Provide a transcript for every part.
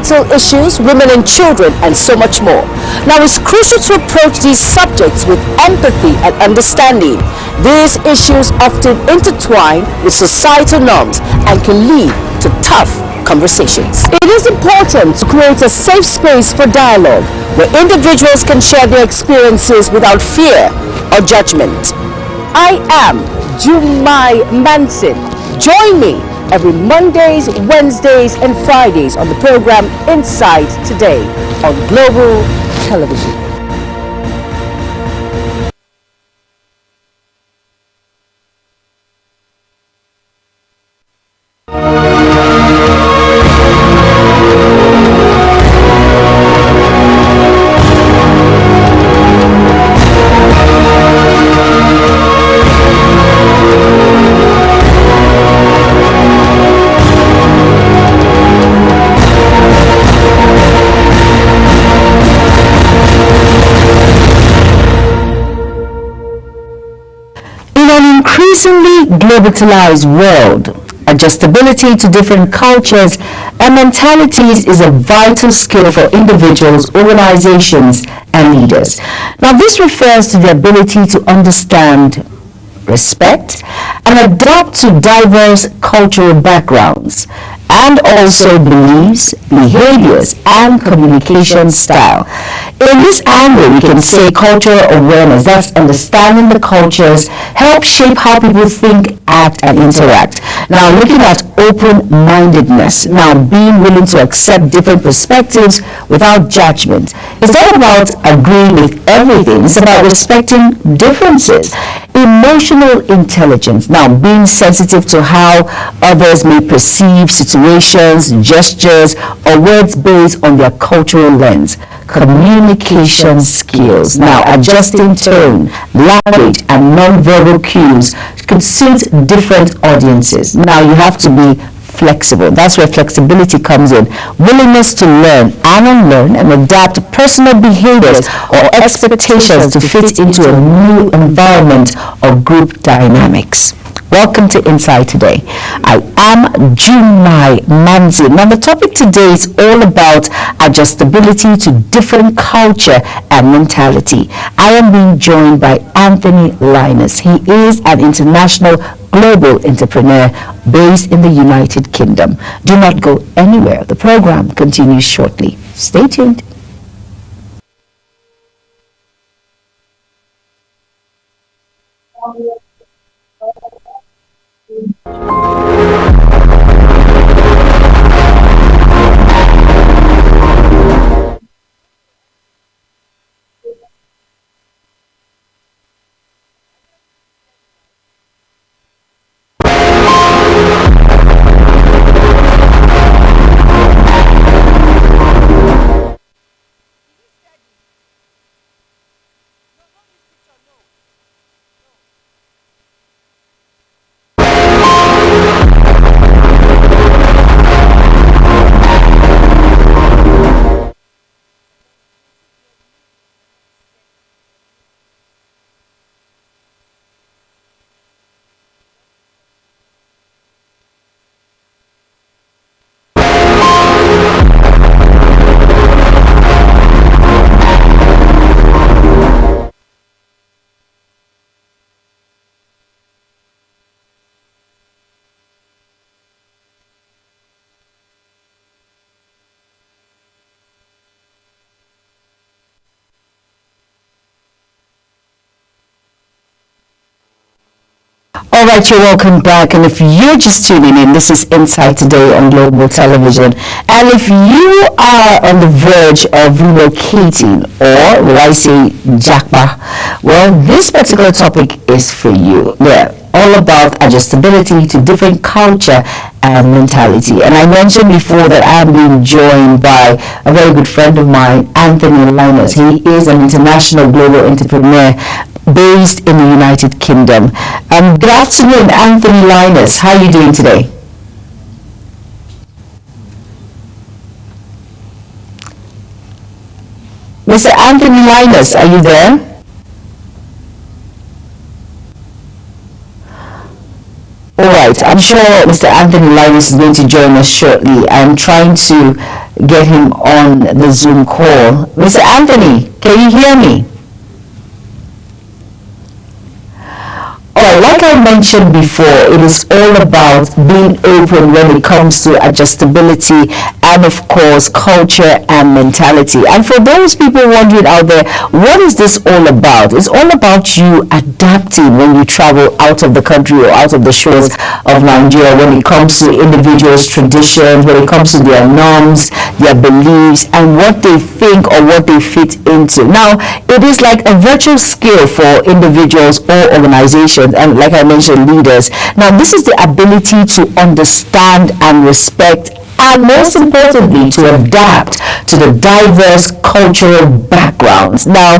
societal issues, women and children, and so much more. Now, it's crucial to approach these subjects with empathy and understanding. These issues often intertwine with societal norms and can lead to tough conversations. It is important to create a safe space for dialogue where individuals can share their experiences without fear or judgment. I am Jumai Manson. Join me every Mondays, Wednesdays, and Fridays on the program Inside Today on Global Television. Increasingly globalized world, adjustability to different cultures and mentalities is a vital skill for individuals, organizations, and leaders. Now, this refers to the ability to understand, respect, and adapt to diverse cultural backgrounds, and also beliefs, behaviors, and communication style. In this angle, we can say cultural awareness, that's understanding the cultures, help shape how people think, act, and interact. Now, looking at open-mindedness, now being willing to accept different perspectives without judgment. It's not about agreeing with everything, it's about respecting differences. Emotional intelligence, now being sensitive to how others may perceive situations, gestures, or words based on their cultural lens. Communication skills, now adjusting tone, language, and non-verbal cues could suit different audiences. Now you have to be flexible. That's where flexibility comes in. Willingness to learn and unlearn and adapt personal behaviors or expectations to fit into a new environment or group dynamics. Welcome to Inside Today. I am Jumai Manzi. Now the topic today is all about adjustability to different culture and mentality. I am being joined by Anthony Linus. He is an international global entrepreneur based in the United Kingdom. Do not go anywhere. The program continues shortly. Stay tuned. All right, you're welcome back. And if you're just tuning in, this is Inside Today on Global Television. And if you are on the verge of relocating, or will I say jackpot, well, this particular topic is for you. Yeah, all about adjustability to different culture and mentality. And I mentioned before that I'm being joined by a very good friend of mine, Anthony Linus. He is an international global entrepreneur based in the United Kingdom. Good afternoon, Anthony Linus. How are you doing today? Mr. Anthony Linus, are you there? All right, I'm sure Mr. Anthony Linus is going to join us shortly. I'm trying to get him on the Zoom call. Mr. Anthony, can you hear me? Like I mentioned before, it is all about being open when it comes to adjustability and, of course, culture and mentality. And for those people wondering out there, what is this all about? It's all about you adapting when you travel out of the country or out of the shores of Nigeria when it comes to individuals' traditions, when it comes to their norms, their beliefs, and what they think or what they fit into. Now, it is like a virtual skill for individuals or organizations, and like I mentioned, leaders. Now, this is the ability to understand and respect, and most importantly, to adapt to the diverse cultural backgrounds. Now,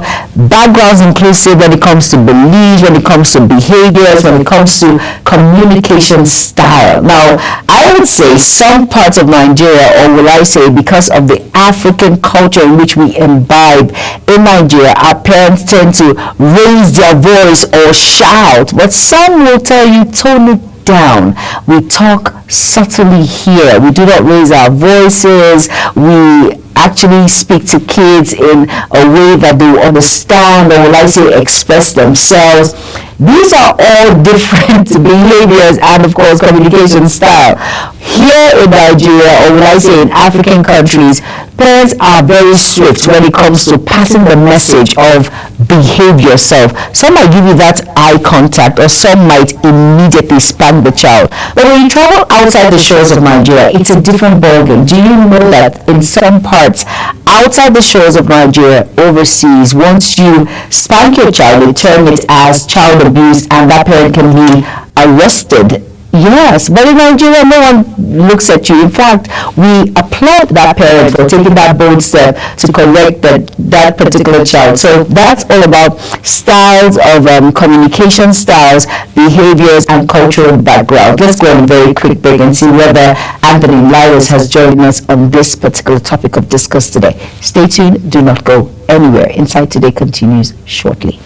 backgrounds inclusive when it comes to beliefs, when it comes to behaviors, when it comes to communication style. Now, I would say some parts of Nigeria, or will I say because of the African culture in which we imbibe in Nigeria, our parents tend to raise their voice or shout, but some will tell you tone it down. We talk subtly here. We do not raise our voices. We actually speak to kids in a way that they will understand, or will I say express themselves. These are all different behaviors and, of course, communication style. Here in Nigeria, or will I say in African countries, parents are very strict when it comes to passing the message of behave yourself. Some might give you that eye contact, or some might immediately spank the child. But when you travel outside the shores of Nigeria, it's a different ballgame. Do you know that in some parts outside the shores of Nigeria, overseas, once you spank your child, they term it as child abuse, and that parent can be arrested. Yes, but in Nigeria, no one looks at you. In fact, we applaud that parent for taking that bold step to correct that particular child. So that's all about styles of communication styles, behaviors, and cultural background. Let's go on a very quick break and see whether Anthony Lyrus has joined us on this particular topic of discuss today. Stay tuned. Do not go anywhere. Inside Today continues shortly.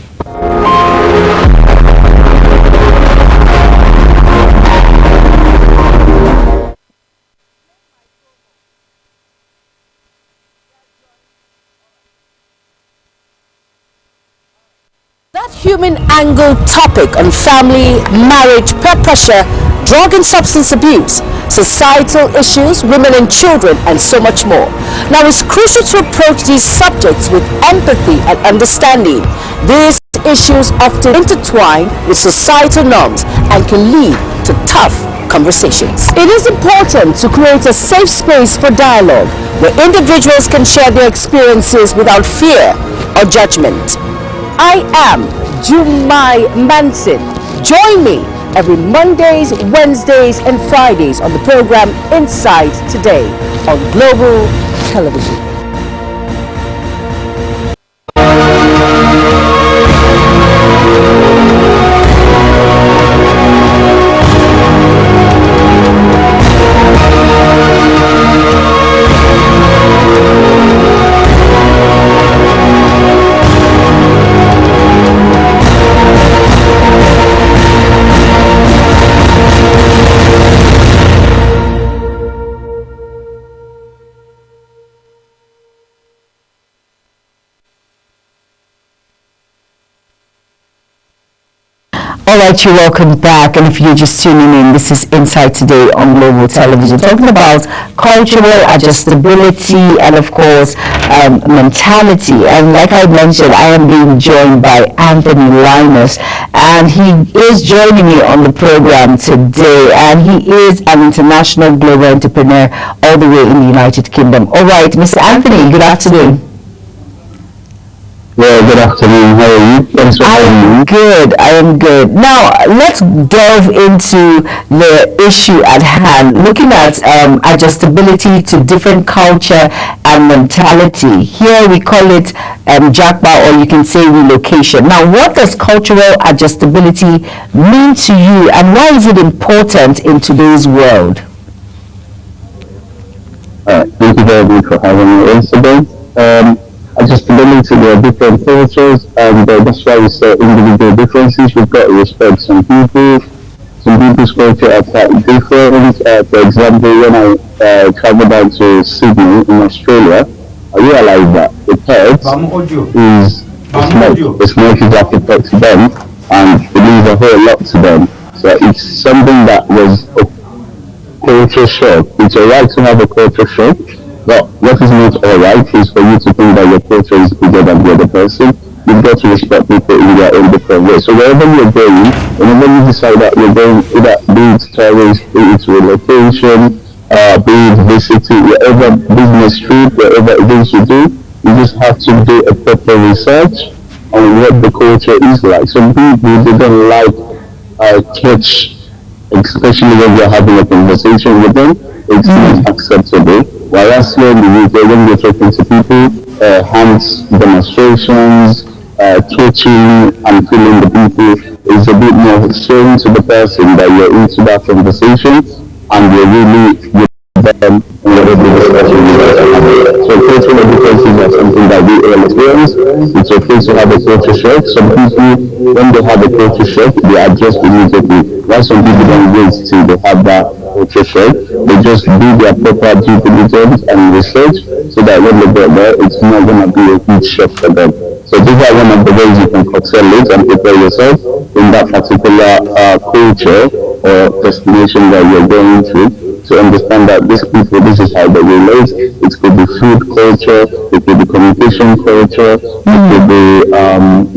Human angle topic on family, marriage, peer pressure, drug and substance abuse, societal issues, women and children, and so much more. Now, it's crucial to approach these subjects with empathy and understanding. These issues often intertwine with societal norms and can lead to tough conversations. It is important to create a safe space for dialogue where individuals can share their experiences without fear or judgment. I am Jumai Manson. Join me every Mondays, Wednesdays, and Fridays on the program Inside Today on Global Television. Alright, you're welcome back, and if you're just tuning in, this is Inside Today on Global Television, talking about cultural adjustability and, of course, mentality. And like I mentioned, I am being joined by Anthony Lyrus, and he is joining me on the program today, and he is an international global entrepreneur all the way in the United Kingdom. Alright, Mr. Anthony, good afternoon. Yeah, good afternoon. How are you? Thanks for having me. Good. I am good. Now, let's delve into the issue at hand, looking at adjustability to different culture and mentality. Here we call it Japa, or you can say relocation. Now, what does cultural adjustability mean to you, and why is it important in today's world? Thank you very much for having me once again. Adjustability to the different cultures, and that's why we say individual differences. You've got to respect some people people's culture are quite different. For example, when I traveled down to Sydney in Australia, I realized that the pet is the snake is like a pet to them, and it means a whole lot to them. So it's something that was a culture shock. It's alright to have a culture shock, but what is not alright is for you to think that your culture is bigger than the other person. You've got to respect people in their own different ways. So wherever you're going, whenever you decide that you're going, either be it tourist, be it relocation, be it visiting, wherever business trip, wherever it is you do, you just have to do a proper research on what the culture is like. Some people, they don't like catch, especially when you're having a conversation with them, it's not acceptable. Whereas here in the UK, when you're talking to people, hands demonstrations, catching and feeling the people is a bit more showing to the person that you're into that conversation and you're really with them and you're really discussing with them. So cultural differences are something that we all experience. It's okay to have a culture shock. Some people, when they have a culture shock, they adjust immediately. While some people don't wait till they have that culture shock, they just do their proper due diligence and research so that when they get there, it's not going to be a huge shock for them. So these are one of the ways you can excel it and prepare yourself in that particular culture or destination that you're going to understand that these people, this is how they relate. It could be food culture, it could be communication culture, it could be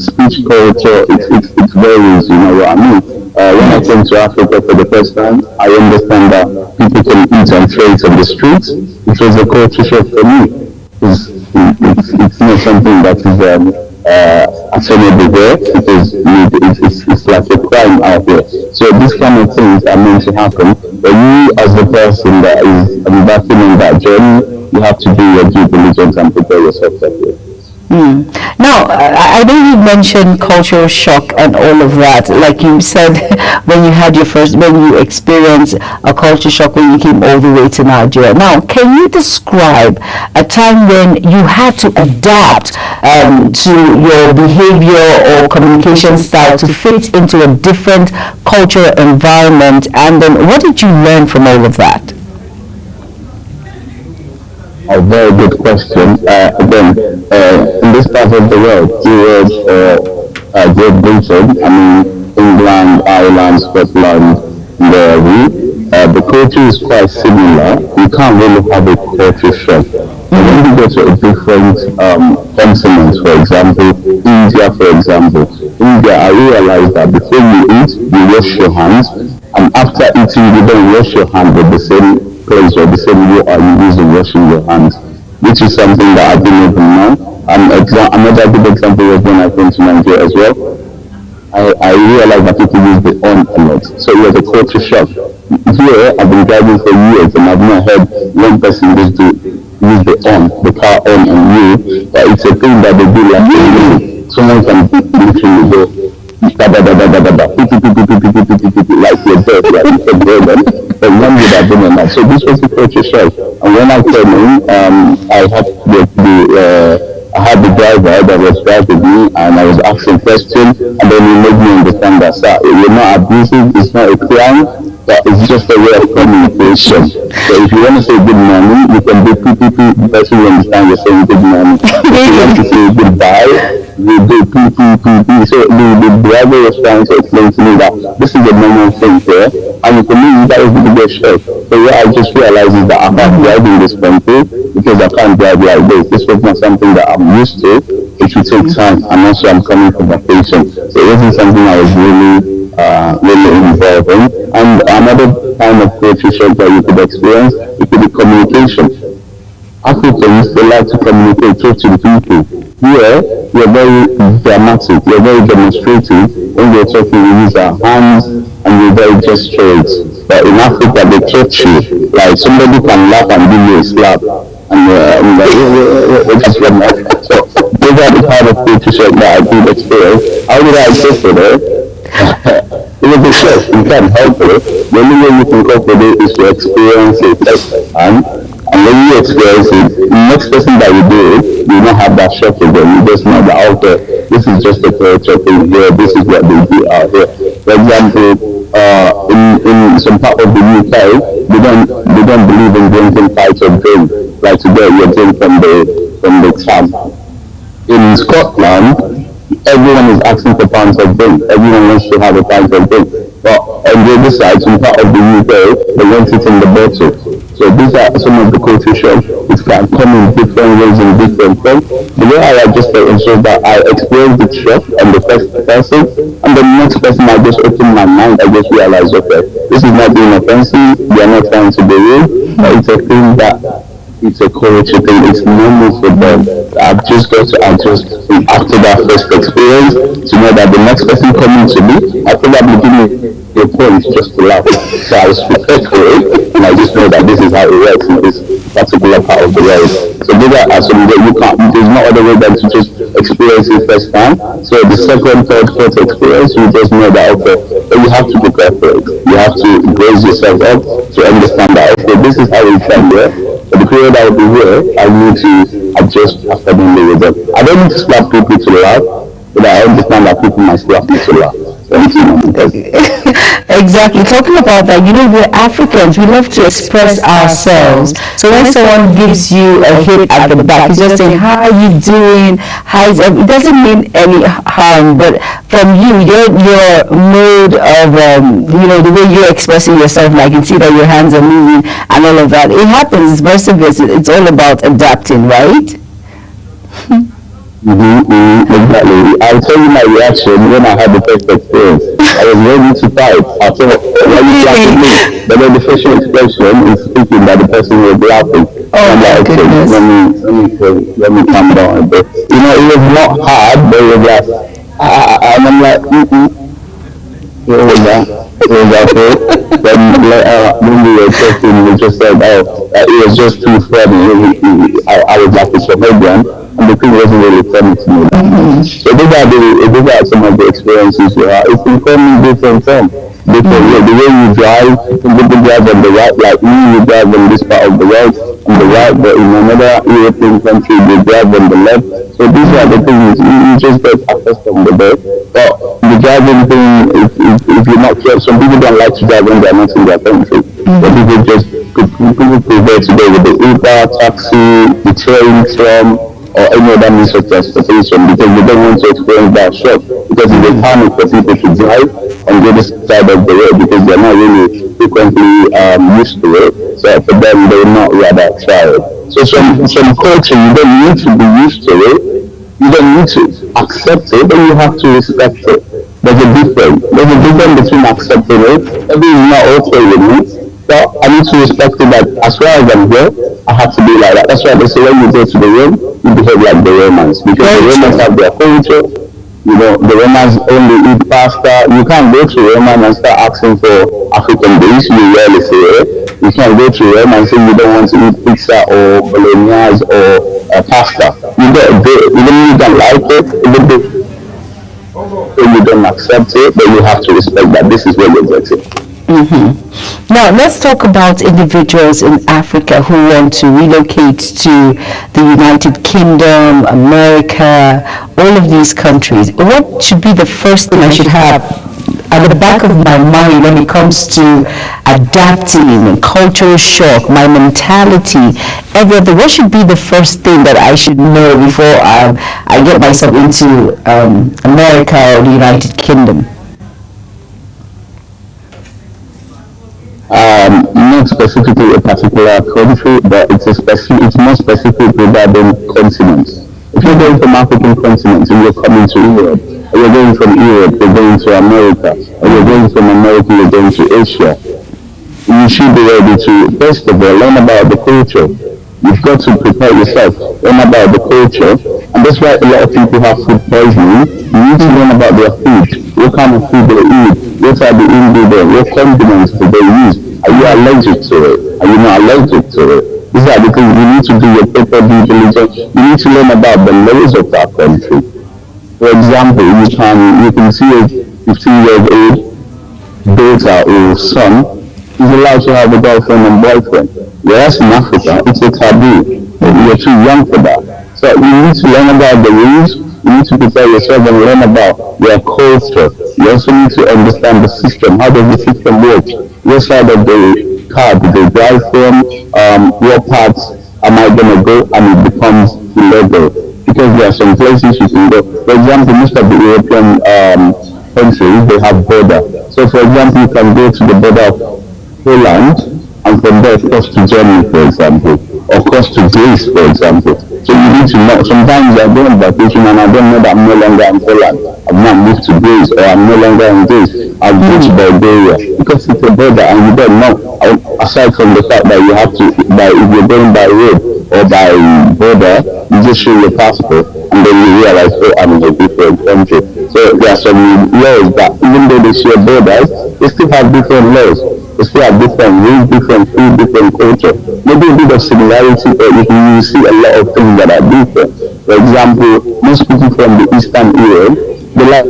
speech culture. It varies, you know what I mean? When I came to Africa for the first time, I understand that people can eat and trade on the streets. It was a culture shock for me. It's not something that is attainable there because it's like a crime out there. So these kind of things are meant to happen. But you, as the person that is embarking on that journey, you have to do your due diligence and prepare yourself that way. Now, I know you mentioned cultural shock and all of that. Like you said, when you experienced a culture shock when you came all the way to Nigeria. Now, can you describe a time when you had to adapt to your behavior or communication style to fit into a different cultural environment? And then what did you learn from all of that? A very good question. Again, in this part of the world, towards Great Britain, I mean England, Ireland, Scotland, the culture is quite similar. You can't really have a culture shock. And when you go to a different continent, for example, India, India, I realized that before you eat, you wash your hands, and after eating, you don't wash your hands with the same place or the same water you use in washing your hands, which is something that I didn't even know. And another good example was when I came to Nigeria as well. I realized that people use the on a lot. So it was a culture shock. Here, I've been driving for years and I've not heard one person use the on, the car on and you, but it's a thing that they do like someone can literally go like you're dead, like you can go there. But one would have been on that. So this was the culture shock. And when I came in, I had the driver that was driving me and I was asking questions and then he made me understand that, sir, you're not abusive, it's not a crime, but it's just a way of communication. So if you want to say good morning, you can do PPP, the person will understand you're saying good morning. If you want to say goodbye, you do PPP. So the driver was trying to explain to me that this is a normal thing here, and for me, that was the biggest shock. So what I just realized is that I'm not driving this country because I can't drive like this. This was not something that I'm used to. It will take time, and also I'm coming from vacation. So it wasn't something I was really involved in. And another kind of culture shock that you could experience, it could be communication. Africans, they like to communicate, talk to the people. Here, we're very dramatic, we're very demonstrative. When we're talking, we use our hands and we're very gesturate. But in Africa, they touch you. Like somebody can laugh and give you a slap. And we're just from that. So those are the kind of culture shock that I did experience. How did I get to there? It was a shock. You can't help it. The only way you can cope with it is to experience it firsthand. And when you experience it, the next person that you do it, you don't have that shock again. You just know that, okay, this is just a culture thing here, this is what they do out here. For example, in some part of the UK, they don't believe in drinking pints of drink like to get your drink from the tap. In Scotland, everyone is asking for pints of drink. Everyone wants to have a pint of drink. But on the other side, some part of the UK, they want it in the bottle. So these are some of the culture shocks which can come in different ways in different forms. The way I just ensure that I experience the shock on the first person, and the next person I just open my mind, I just realize, okay, this is not being offensive, they are not trying to be rude, but it's a thing that it's a culture thing, it's normal for them. I've just got to adjust after that first experience to know that the next person coming to me, I probably give me a point just to laugh. So I was prepared for it, and I just know that this is how it works in this particular part of the world. So these are some that you can't, there's no other way than to just experience it first time. So the second, third, fourth experience, you just know that, okay, but you have to prepare for it. You have to raise yourself up to understand that, okay, this is how it can work. For the period I will be here, I need to adjust accordingly with them. I don't need to slap people to laugh, but I understand that people might slap me to laugh. Thank you. Exactly. Talking about that, we're Africans. We love to express ourselves. So when someone gives you a hit at the back, he's just saying, "How are you doing? It doesn't mean any harm, but from your mood of, the way you're expressing yourself, and I can see that your hands are moving and all of that. It happens. Most of it, it's all about adapting, right? Exactly. I'll tell you my reaction when I had the first experience. I was ready to fight. I thought, why you laughing me? But then the facial expression is speaking that the person was laughing. Oh I'm my like, okay, goodness. let me calm down a bit. It was not hard, but it was like, and I'm like, what was that? What was that for? Then when we were talking, we just said, it was just too funny. I was like a comedian, and the thing wasn't really funny to me. So these are some of the experiences you have. It's informing different forms. The way you drive, people drive on the right, like me, you drive on this part of the world, on the right, but in another European country, they drive on the left. So these are the things, you just get accustomed to it. But the driving thing, if you're not careful, some people don't like to drive when they're not in their country. But people prefer to go with the Uber, taxi, the train, tram, or any other means of transportation because they don't want to experience that shock. Because it's a panic for people to drive on the other side of the road because they're not really frequently used to it. So for them, they're not rather try it. So some culture, you don't need to be used to it. You don't need to accept it, but you have to respect it. There's a difference. There's a difference between accepting it. Maybe it's not okay with me. So I need to respect it that as far as I'm here, I have to be like that. That's why they say when you go to the room, you behave like the Romans. Because the Romans have their culture. The Romans only eat pasta. You can't go to Rome and start asking for African dish. You rarely see it. You can't go to Rome and say you don't want to eat pizza or bolognese or pasta. You don't like it, even though you don't accept it, but you have to respect that this is where you're getting. Now, let's talk about individuals in Africa who want to relocate to the United Kingdom, America, all of these countries. What should be the first thing I should have at the back of my mind when it comes to adapting, cultural shock, my mentality, everything? What should be the first thing that I should know before I get myself into America or the United Kingdom? Not specifically a particular country, but it's more specific regarding continents. If you're going from African continents and you're coming to Europe, or you're going from Europe, you're going to America, or you're going from America, you're going to Asia, you should be ready to, first of all, learn about the culture. You've got to prepare yourself, learn about the culture, and that's why a lot of people have food poisoning. You need to learn about their food, what kind of food they eat, what are the ingredients, what condiments do they use, are you allergic to it, are you not allergic to it? These are the things you need to do your proper due diligence. You need to learn about the laws of that country. For example, you can see a 15-year-old daughter or son is allowed to have a girlfriend and boyfriend. Whereas in Africa, it's a taboo. You're too young for that. So you need to learn about the rules, You need to prepare yourself and learn about your culture. You also need to understand the system. How does the system work? What side of the car do they drive from? What parts am I going to go? And it becomes illegal. Because there are some places you can go. For example, most of the European countries, they have border. So for example, you can go to the border of Poland and from there cross to Germany, for example, or cross to Greece, for example. So you need to know. Sometimes I go on vacation and I don't know that I'm no longer in Poland. I've not moved to Greece or I'm no longer in Greece. I've been to Bulgaria because it's a border and you don't know. Aside from the fact that you have to, that if you're going by road or by border, you just show your passport and then you realize, oh, I'm in a different country. So there are some laws that even though they share borders, they still have different laws. They still have different rules, different food, different culture. Maybe a bit of similarity, but you see a lot of things that are different. For example, most people from the Eastern Europe, they like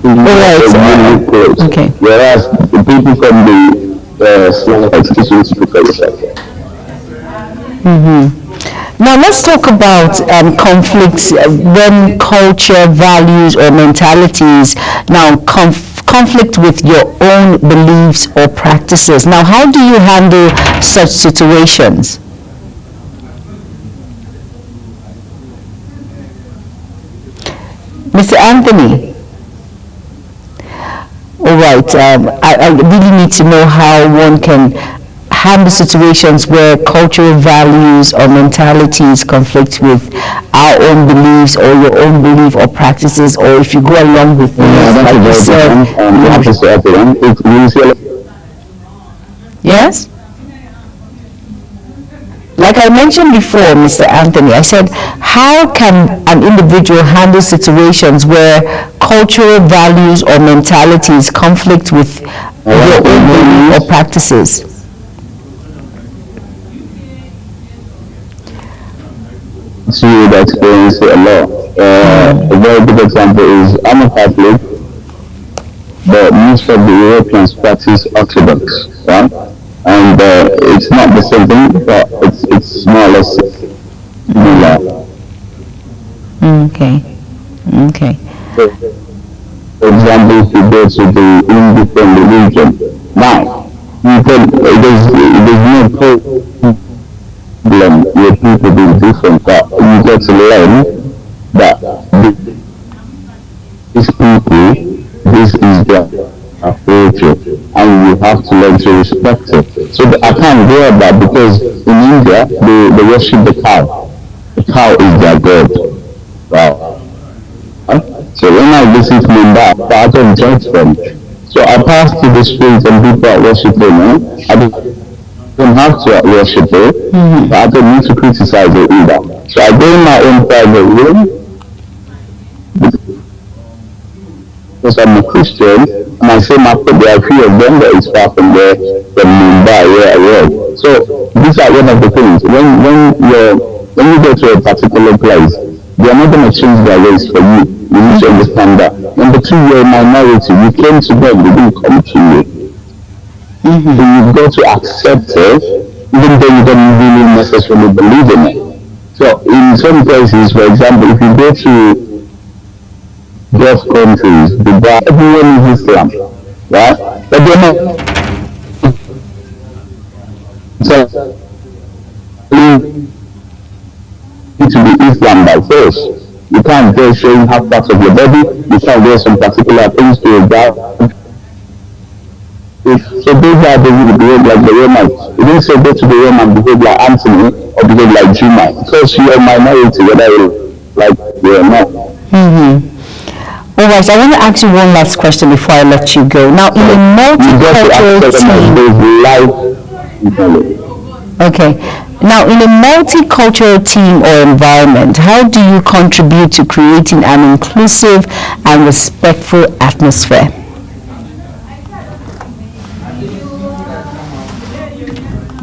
Alright, okay. whereas the people from the Slavic species prefer yourself. Now let's talk about conflicts when culture, values, or mentalities now conflict with your own beliefs or practices. Now, how do you handle such situations? Mr. Anthony? All right, I really need to know how one can handle situations where cultural values or mentalities conflict with our own beliefs or your own belief or practices, or if you go along with things like you said. Yes? Like I mentioned before, Mr. Anthony, I said, how can an individual handle situations where cultural values or mentalities conflict with your own belief or practices? See the experience a lot. A very good example is I'm a Catholic, but most of the Europeans practice Orthodox, right? And it's not the same thing, but it's more or less similar. Okay. Okay. For example, if you go to the indifferent religion, now you can there's no problem with people being different, but you get to learn that these people, this is their approach, and you have to learn to respect it. So I can't go at that because in India they worship the cow. The cow is their god. Wow. So when I visit Mumbai, I don't judge them. So I pass to the streets and people are worshiping. I don't have to worship it, but I don't need to criticize it either. So I go in my own private room because I'm a Christian, and I say my prayer. There are a few of them that is far from there, from Mumbai, where I work. So these are one of the things. When you go to a particular place, they are not going to change their ways for you. You need to understand that. Number two, you're a minority. You came to them, they didn't come to you. So you've got to accept it, even though you don't really necessarily believe in it. So in some places, for example, if you go to Gulf countries, Dubai, everyone is Islam, right? But they're not. So you need to be Islam by force. You can't go showing half parts of your body. You can't wear some particular things to your God. So those are the behave like the Romans. You didn't say go to the Roman, behave like Anthony or behave like Juma. Because you're a minority, whether you like you or not. All right, I want to ask you one last question before I let you go. Now, in a multicultural team, okay. Now, in a multicultural team or environment, how do you contribute to creating an inclusive and respectful atmosphere?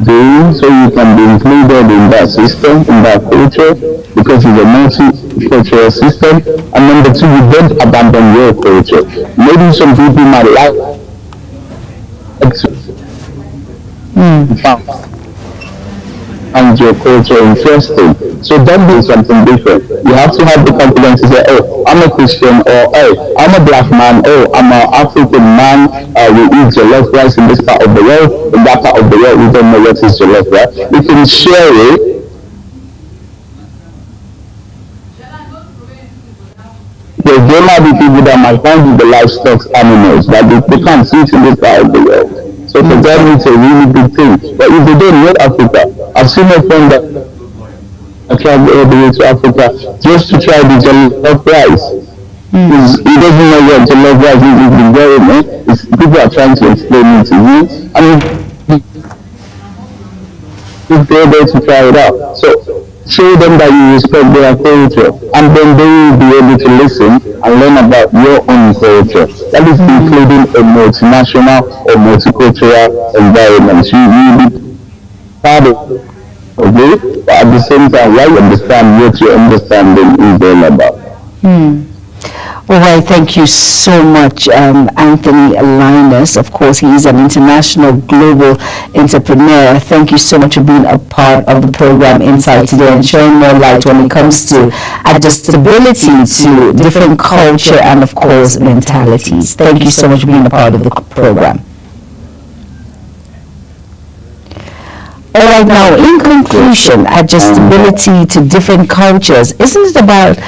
So you can be included in that system, in that culture, because it's a multicultural system. And number two, you don't abandon your culture. Maybe some people might like to find your culture interesting. So don't do something different. You have to have the confidence to say, oh, I'm a Christian, or oh, I'm a black man, oh, I'm an African man, we eat jollof rice in this part of the world, in that part of the world we don't know what is jollof rice. You can share it. There might be people that might find the livestock animals, but they can't see it in this part of the world. So for them it's a really big thing. But if they don't know Africa, I've seen a friend that traveled all the way to Africa just to try the jollof rice. He doesn't know what jollof rice is, he's been wearing it. People are trying to explain it to you. I mean, if they're there to try it out. So show them that you respect their culture, and then they will be able to listen and learn about your own culture. That is including a multinational or multicultural environment. You will be part of it, but at the same time, while you understand what your understanding is all about. All right, thank you so much, Anthony Linus. Of course, he is an international global entrepreneur. Thank you so much for being a part of the program Inside Today and sharing more light when it comes to adjustability to different culture and, of course, mentalities. Thank you so much for being a part of the program. All right, now, in conclusion, adjustability to different cultures, isn't it about,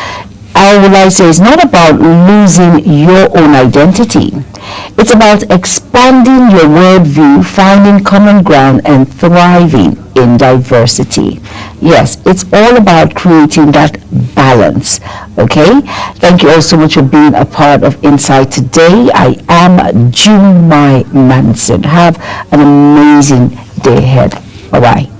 I would like to say, it's not about losing your own identity. It's about expanding your worldview, finding common ground, and thriving in diversity. Yes, it's all about creating that balance. Okay? Thank you all so much for being a part of Inside Today. I am Jumai Manson. Have an amazing day ahead. Bye-bye.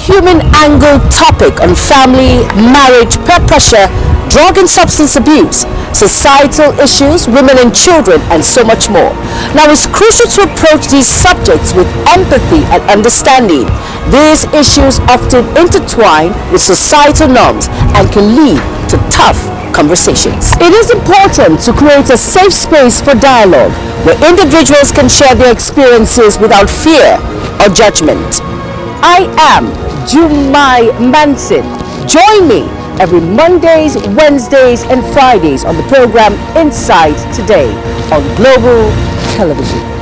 Human angle topic on family, marriage, peer pressure, drug and substance abuse, societal issues, women and children, and so much more. Now, it's crucial to approach these subjects with empathy and understanding. These issues often intertwine with societal norms and can lead to tough conversations. It is important to create a safe space for dialogue where individuals can share their experiences without fear or judgment. I am Jumai Manson. Join me every Mondays, Wednesdays, and Fridays on the program Inside Today on Global Television.